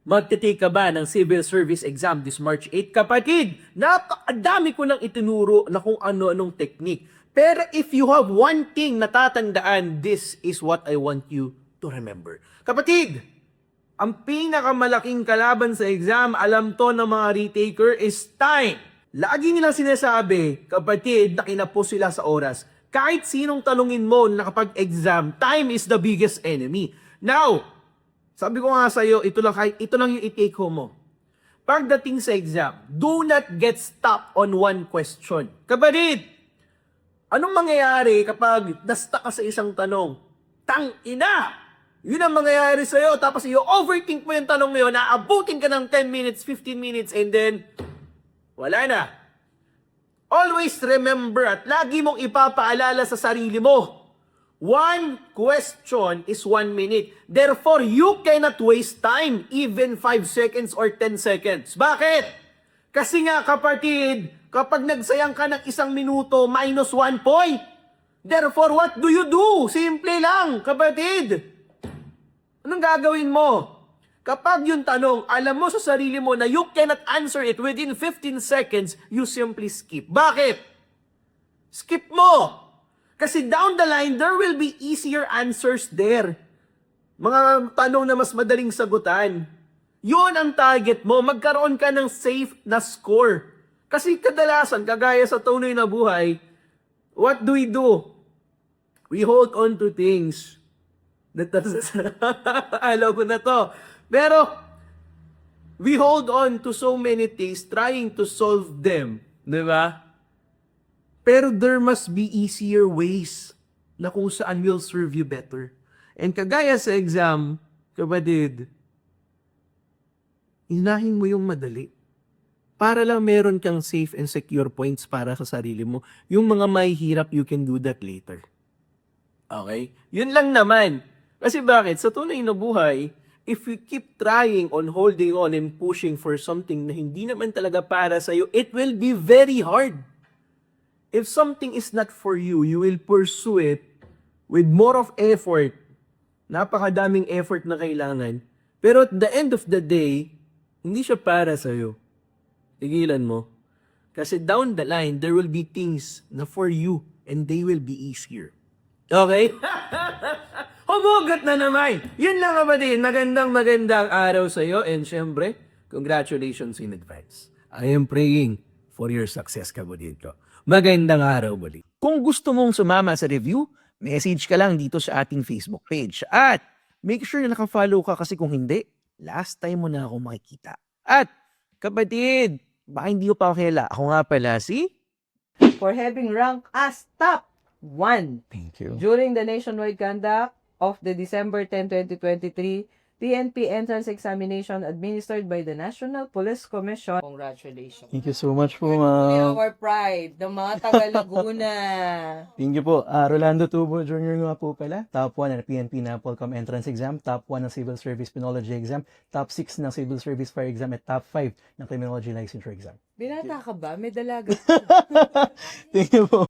Magte-take ka ba ng civil service exam this March 8? Kapatid, napakadami ko nang itinuro na kung ano-anong technique. Pero if you have one thing na tatandaan, this is what I want you to remember. Kapatid, ang pinakamalaking kalaban sa exam, alam to ng mga retaker, is time. Lagi nilang sinasabi, kapatid, na kinapos sila sa oras. Kahit sinong tanungin mo na kapag exam, time is the biggest enemy. Now, sabi ko nga sa'yo, ito lang yung i-take home mo. Pagdating sa exam, do not get stuck on one question. Kapatid, anong mangyayari kapag na-stuck ka sa isang tanong? Tang-ina! Yun ang mangyayari sa'yo, tapos i-overthink mo yung tanong na yun, naabutin ka ng 10 minutes, 15 minutes, and then, wala na. Always remember at lagi mong ipapaalala sa sarili mo, one question is 1 minute. Therefore, you cannot waste time, even 5 seconds or 10 seconds. Bakit? Kasi nga, kapatid, kapag nagsayang ka ng 1 minuto, minus 1 point. Therefore, what do you do? Simple lang, kapatid. Anong gagawin mo? Kapag yung tanong, alam mo sa sarili mo na you cannot answer it within 15 seconds, you simply skip. Bakit? Skip mo. Kasi down the line, there will be easier answers there. Mga tanong na mas madaling sagutan. Yun ang target mo. Magkaroon ka ng safe na score. Kasi kadalasan, kagaya sa tunay na buhay, what do? We hold on to things. Alam ko na to. Pero, we hold on to so many things trying to solve them. Diba? Pero there must be easier ways na kung saan will serve you better. And kagaya sa exam, kapatid, inahin mo yung madali. Para lang meron kang safe and secure points para sa sarili mo. Yung mga mahihirap, you can do that later. Okay? Yun lang naman. Kasi bakit? Sa tunay na buhay, if you keep trying on holding on and pushing for something na hindi naman talaga para sa'yo, it will be very hard. If something is not for you, you will pursue it with more of effort. Napakadaming effort na kailangan. Pero at the end of the day, hindi siya para sa'yo. Tigilan mo. Kasi down the line, there will be things na for you and they will be easier. Okay? Humugot na naman! Yun lang kapatid. Magandang araw sa'yo and syempre, congratulations in advance. I am praying for your success, kapatid ko. Magandang araw muli. Kung gusto mong sumama sa review, message ka lang dito sa ating Facebook page. At make sure na nakafollow ka kasi kung hindi, last time mo na ako makikita. At kapatid, baka hindi ko pa kilala. Ako nga pala si... For having ranked as top 1 Thank you. during the nationwide conduct of the December 10, 2023 PNP entrance examination administered by the National Police Commission. Congratulations. Thank you so much po, You're truly ma'am. our pride, the mga taga-Laguna. Thank you po. Rolando Tubo Jr. nga po pala. Top 1 ng PNP NAPOLCOM entrance exam. Top 1 ng Civil Service Penology exam. Top 6 ng Civil Service Fire exam. At top 5 ng Criminology Licensure exam. Binata ka ba? May dalaga. Thank you po.